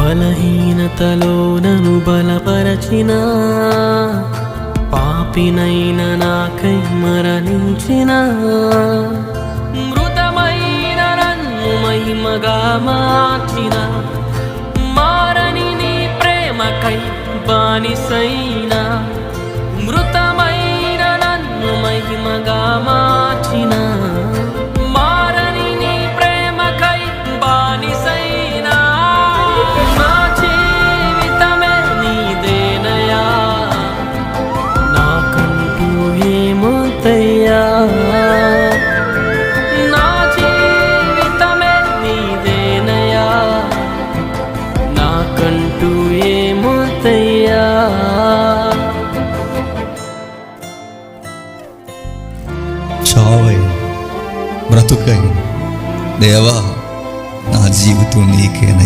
బలహీనతలో నన్ను బలపరచిన పాపినైన నాకై మరణించిన మృతమైన నన్ను మహిమగా మార్చిన మారని నీ ప్రేమకై బానిసైన మృతమైన నన్ను మహిమగా మార్చిన మారని నీ ప్రేమకై బానిసైన నా జీవితమే నీదేనయా నాకంటూ ఏమొద్దయ్యా నా జీవితమే నీదేనయా నాకంటూ ఏమొద్దయ్యా చావై బ్రతుకై దేవా నా జీవితం నీకేనై